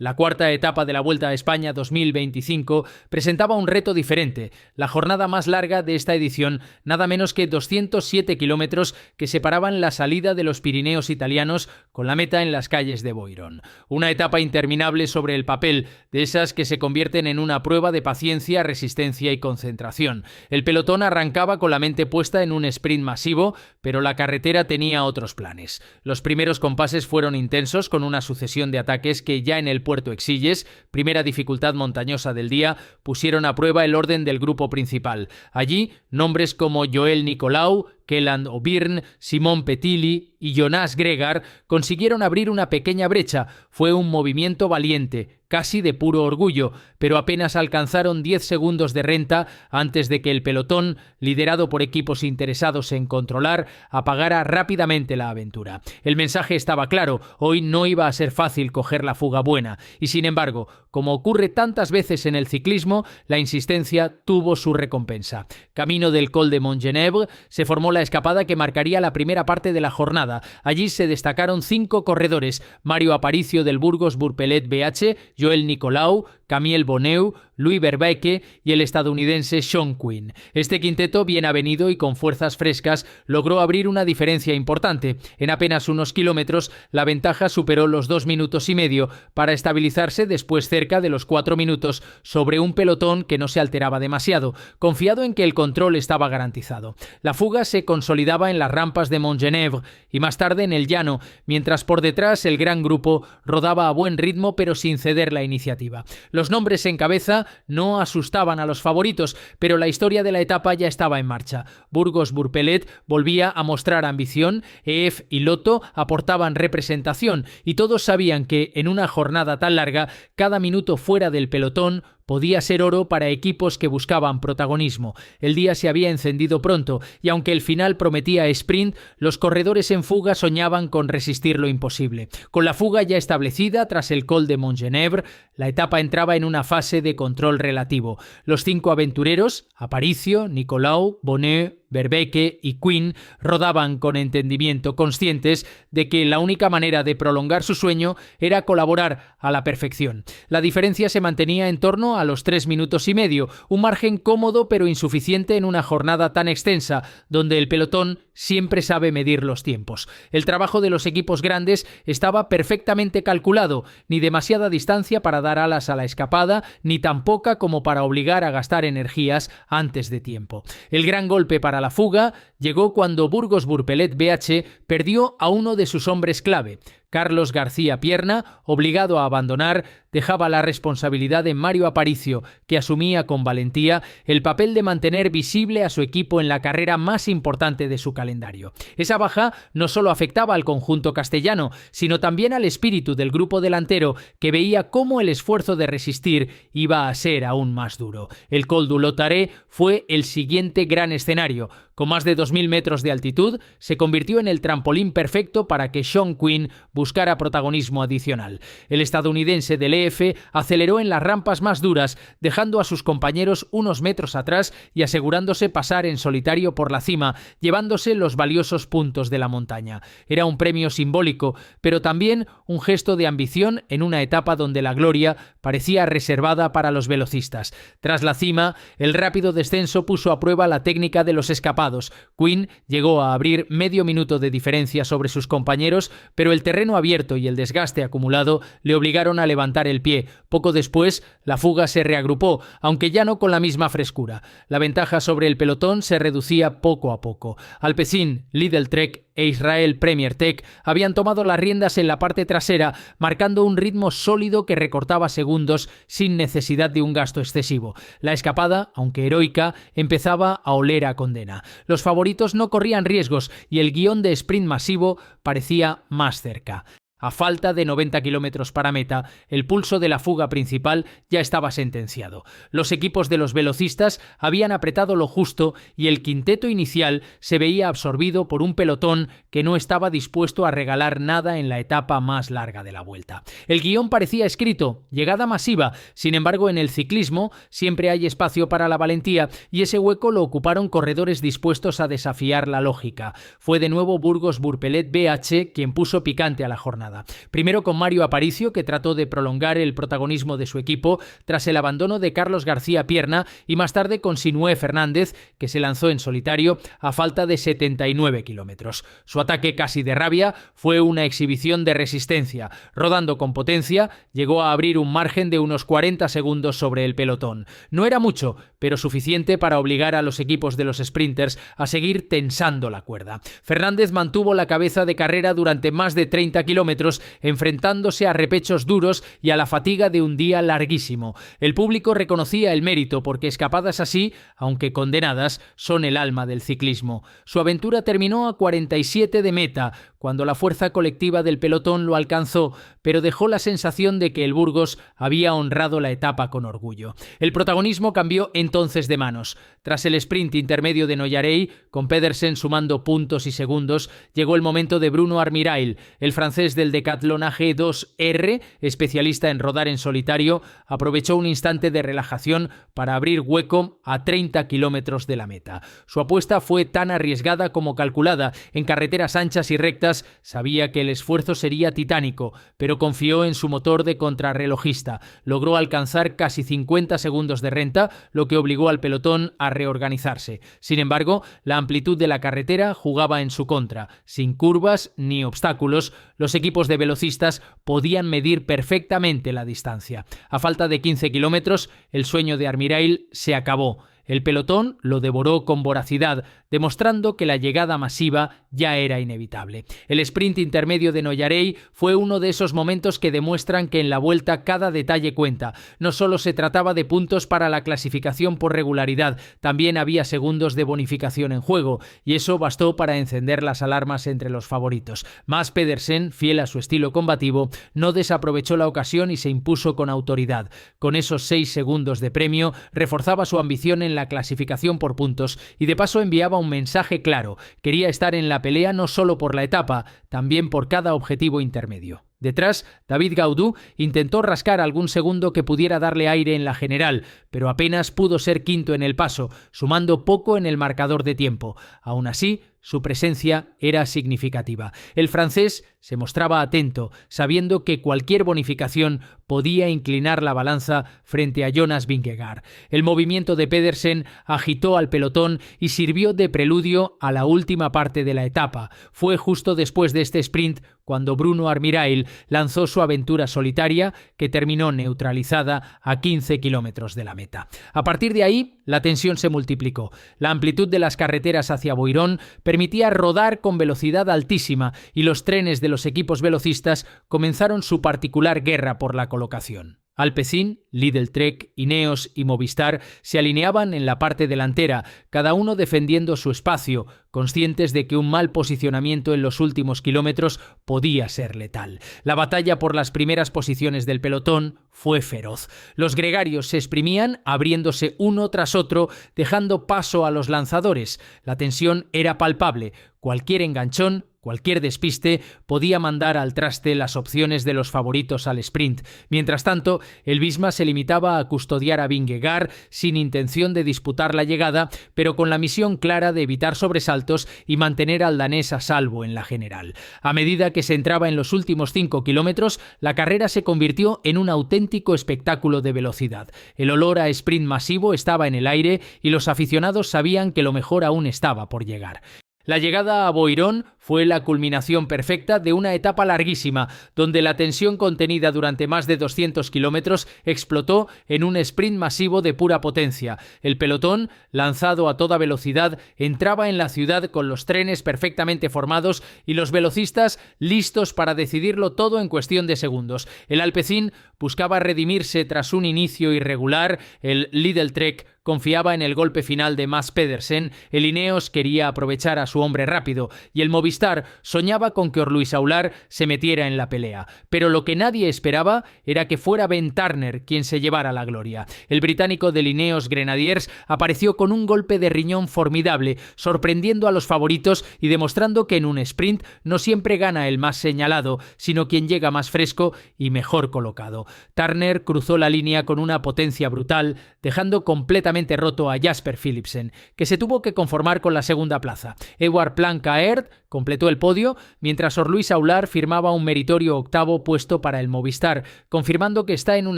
La cuarta etapa de la Vuelta a España 2025 presentaba un reto diferente, la jornada más larga de esta edición, nada menos que 207 kilómetros que separaban la salida de los Pirineos italianos con la meta en las calles de Boirón. Una etapa interminable sobre el papel, de esas que se convierten en una prueba de paciencia, resistencia y concentración. El pelotón arrancaba con la mente puesta en un sprint masivo, pero la carretera tenía otros planes. Los primeros compases fueron intensos, con una sucesión de ataques que ya en el Puerto Exilles, primera dificultad montañosa del día, pusieron a prueba el orden del grupo principal. Allí, nombres como Joel Nicolau, Kelland O'Byrne, Simon Petilli y Jonas Gregar consiguieron abrir una pequeña brecha. Fue un movimiento valiente, casi de puro orgullo, pero apenas alcanzaron 10 segundos de renta antes de que el pelotón, liderado por equipos interesados en controlar, apagara rápidamente la aventura. El mensaje estaba claro: hoy no iba a ser fácil coger la fuga buena, y sin embargo, como ocurre tantas veces en el ciclismo, la insistencia tuvo su recompensa. Camino del Col de Montgenèvre se formó la escapada que marcaría la primera parte de la jornada. Allí se destacaron 5 corredores: Mario Aparicio del Burgos Burpelet BH, Joel Nicolau, Camille Bonneu, Louis Vervaeke y el estadounidense Sean Quinn. Este quinteto, bien avenido y con fuerzas frescas, logró abrir una diferencia importante. En apenas unos kilómetros, la ventaja superó los 2 minutos y medio, para estabilizarse después cerca de los 4 minutos sobre un pelotón que no se alteraba demasiado, confiado en que el control estaba garantizado. La fuga se consolidaba en las rampas de Montgenèvre y más tarde en el llano, mientras por detrás el gran grupo rodaba a buen ritmo pero sin ceder la iniciativa. Los nombres en cabeza no asustaban a los favoritos, pero la historia de la etapa ya estaba en marcha. Burgos Burpelet volvía a mostrar ambición, EF y Lotto aportaban representación, y todos sabían que en una jornada tan larga, cada minuto fuera del pelotón podía ser oro para equipos que buscaban protagonismo. El día se había encendido pronto, y aunque el final prometía sprint, los corredores en fuga soñaban con resistir lo imposible. Con la fuga ya establecida tras el Col de Montgenèvre, la etapa entraba en una fase de control relativo. Los 5 aventureros, Aparicio, Nicolau, Bonneu, Vervaeke y Quinn, rodaban con entendimiento, conscientes de que la única manera de prolongar su sueño era colaborar a la perfección. La diferencia se mantenía en torno a los 3 minutos y medio, un margen cómodo pero insuficiente en una jornada tan extensa, donde el pelotón siempre sabe medir los tiempos. El trabajo de los equipos grandes estaba perfectamente calculado, ni demasiada distancia para dar alas a la escapada, ni tan poca como para obligar a gastar energías antes de tiempo. El gran golpe para la fuga llegó cuando Burgos Burpelet BH perdió a uno de sus hombres clave. Carlos García Pierna, obligado a abandonar, dejaba la responsabilidad en Mario Aparicio, que asumía con valentía el papel de mantener visible a su equipo en la carrera más importante de su calendario. Esa baja no solo afectaba al conjunto castellano, sino también al espíritu del grupo delantero, que veía cómo el esfuerzo de resistir iba a ser aún más duro. El Col du Lotaré fue el siguiente gran escenario. Con más de 2.000 metros de altitud, se convirtió en el trampolín perfecto para que Sean Quinn buscara protagonismo adicional. El estadounidense del EF aceleró en las rampas más duras, dejando a sus compañeros unos metros atrás y asegurándose pasar en solitario por la cima, llevándose los valiosos puntos de la montaña. Era un premio simbólico, pero también un gesto de ambición en una etapa donde la gloria parecía reservada para los velocistas. Tras la cima, el rápido descenso puso a prueba la técnica de los escapados. Quinn llegó a abrir medio minuto de diferencia sobre sus compañeros, pero el terreno abierto y el desgaste acumulado le obligaron a levantar el pie. Poco después, la fuga se reagrupó, aunque ya no con la misma frescura. La ventaja sobre el pelotón se reducía poco a poco. Alpecin, Lidl Trek e Israel Premier Tech habían tomado las riendas en la parte trasera, marcando un ritmo sólido que recortaba segundos sin necesidad de un gasto excesivo. La escapada, aunque heroica, empezaba a oler a condena. Los favoritos no corrían riesgos y el guión de sprint masivo parecía más cerca. A falta de 90 kilómetros para meta, el pulso de la fuga principal ya estaba sentenciado. Los equipos de los velocistas habían apretado lo justo y el quinteto inicial se veía absorbido por un pelotón que no estaba dispuesto a regalar nada en la etapa más larga de la vuelta. El guión parecía escrito, llegada masiva. Sin embargo, en el ciclismo siempre hay espacio para la valentía y ese hueco lo ocuparon corredores dispuestos a desafiar la lógica. Fue de nuevo Burgos Burpelet BH quien puso picante a la jornada. jornada. Primero con Mario Aparicio, que trató de prolongar el protagonismo de su equipo tras el abandono de Carlos García Pierna, y más tarde con Sinué Fernández, que se lanzó en solitario a falta de 79 kilómetros. Su ataque casi de rabia fue una exhibición de resistencia. Rodando con potencia, llegó a abrir un margen de unos 40 segundos sobre el pelotón. No era mucho, pero suficiente para obligar a los equipos de los sprinters a seguir tensando la cuerda. Fernández mantuvo la cabeza de carrera durante más de 30 kilómetros, enfrentándose a repechos duros y a la fatiga de un día larguísimo. El público reconocía el mérito porque escapadas así, aunque condenadas, son el alma del ciclismo. Su aventura terminó a 47 de meta, cuando la fuerza colectiva del pelotón lo alcanzó, pero dejó la sensación de que el Burgos había honrado la etapa con orgullo. El protagonismo cambió entonces de manos. Tras el sprint intermedio de Noyarey, con Pedersen sumando puntos y segundos, llegó el momento de Bruno Armirail. El francés del Decathlon AG2R, especialista en rodar en solitario, aprovechó un instante de relajación para abrir hueco a 30 kilómetros de la meta. Su apuesta fue tan arriesgada como calculada. En carreteras anchas y rectas sabía que el esfuerzo sería titánico, pero confió en su motor de contrarrelojista. Logró alcanzar casi 50 segundos de renta, lo que obligó al pelotón a reorganizarse. Sin embargo, la amplitud de la carretera jugaba en su contra. Sin curvas ni obstáculos, los equipos de velocistas podían medir perfectamente la distancia. A falta de 15 kilómetros, el sueño de Armirail se acabó. El pelotón lo devoró con voracidad, demostrando que la llegada masiva ya era inevitable. El sprint intermedio de Noyarey fue uno de esos momentos que demuestran que en la Vuelta cada detalle cuenta. No solo se trataba de puntos para la clasificación por regularidad, también había segundos de bonificación en juego, y eso bastó para encender las alarmas entre los favoritos. Mas Pedersen, fiel a su estilo combativo, no desaprovechó la ocasión y se impuso con autoridad. Con esos 6 segundos de premio, reforzaba su ambición en la clasificación por puntos y de paso enviaba un mensaje claro: quería estar en la pelea no solo por la etapa, también por cada objetivo intermedio. Detrás, David Gaudu intentó rascar algún segundo que pudiera darle aire en la general, pero apenas pudo ser quinto en el paso, sumando poco en el marcador de tiempo. Aún así, su presencia era significativa. El francés se mostraba atento, sabiendo que cualquier bonificación podía inclinar la balanza frente a Jonas Vingegaard. El movimiento de Pedersen agitó al pelotón y sirvió de preludio a la última parte de la etapa. Fue justo después de este sprint cuando Bruno Armirail lanzó su aventura solitaria, que terminó neutralizada a 15 kilómetros de la meta. A partir de ahí, la tensión se multiplicó. La amplitud de las carreteras hacia Boirón permitía rodar con velocidad altísima y los trenes de los equipos velocistas comenzaron su particular guerra por la colocación. Alpecin, Lidl Trek, Ineos y Movistar se alineaban en la parte delantera, cada uno defendiendo su espacio, conscientes de que un mal posicionamiento en los últimos kilómetros podía ser letal. La batalla por las primeras posiciones del pelotón fue feroz. Los gregarios se exprimían, abriéndose uno tras otro, dejando paso a los lanzadores. La tensión era palpable. Cualquier enganchón, cualquier despiste podía mandar al traste las opciones de los favoritos al sprint. Mientras tanto, el Visma se limitaba a custodiar a Vingegaard sin intención de disputar la llegada, pero con la misión clara de evitar sobresaltos y mantener al danés a salvo en la general. A medida que se entraba en los últimos 5 kilómetros, la carrera se convirtió en un auténtico espectáculo de velocidad. El olor a sprint masivo estaba en el aire y los aficionados sabían que lo mejor aún estaba por llegar. La llegada a Boirón fue la culminación perfecta de una etapa larguísima, donde la tensión contenida durante más de 200 kilómetros explotó en un sprint masivo de pura potencia. El pelotón, lanzado a toda velocidad, entraba en la ciudad con los trenes perfectamente formados y los velocistas listos para decidirlo todo en cuestión de segundos. El Alpecin buscaba redimirse tras un inicio irregular, el Lidl Trek confiaba en el golpe final de Mads Pedersen, el Ineos quería aprovechar a su hombre rápido y el Movistar soñaba con que Orluis Aular se metiera en la pelea. Pero lo que nadie esperaba era que fuera Ben Turner quien se llevara la gloria. El británico del Ineos Grenadiers apareció con un golpe de riñón formidable, sorprendiendo a los favoritos y demostrando que en un sprint no siempre gana el más señalado, sino quien llega más fresco y mejor colocado. Turner cruzó la línea con una potencia brutal, dejando completamente roto a Jasper Philipsen, que se tuvo que conformar con la segunda plaza. Edward Planck-Aert, con Completó el podio, mientras Sor Luis Aular firmaba un meritorio octavo puesto para el Movistar, confirmando que está en un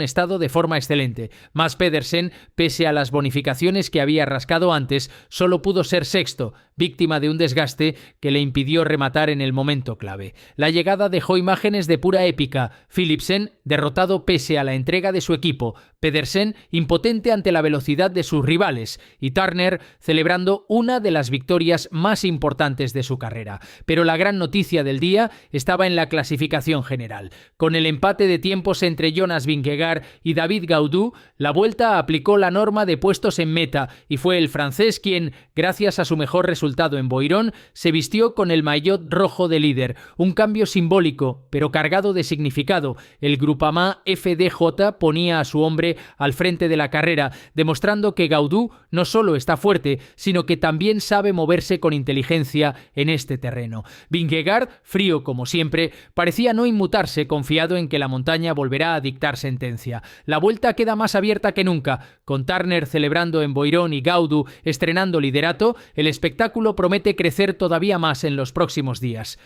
estado de forma excelente. Mads Pedersen, pese a las bonificaciones que había rascado antes, solo pudo ser sexto, víctima de un desgaste que le impidió rematar en el momento clave. La llegada dejó imágenes de pura épica. Philipsen, derrotado pese a la entrega de su equipo, Pedersen, impotente ante la velocidad de sus rivales, y Turner celebrando una de las victorias más importantes de su carrera. Pero la gran noticia del día estaba en la clasificación general. Con el empate de tiempos entre Jonas Vingegaard y David Gaudu, la Vuelta aplicó la norma de puestos en meta y fue el francés quien, gracias a su mejor resultado en Boirón, se vistió con el maillot rojo de líder. Un cambio simbólico, pero cargado de significado. El Groupama FDJ ponía a su hombre al frente de la carrera, demostrando que Gaudu no solo está fuerte, sino que también sabe moverse con inteligencia en este terreno. Vingegaard, frío como siempre, parecía no inmutarse, confiado en que la montaña volverá a dictar sentencia. La Vuelta queda más abierta que nunca. Con Turner celebrando en Boirón y Gaudu estrenando liderato, el espectáculo promete crecer todavía más en los próximos días.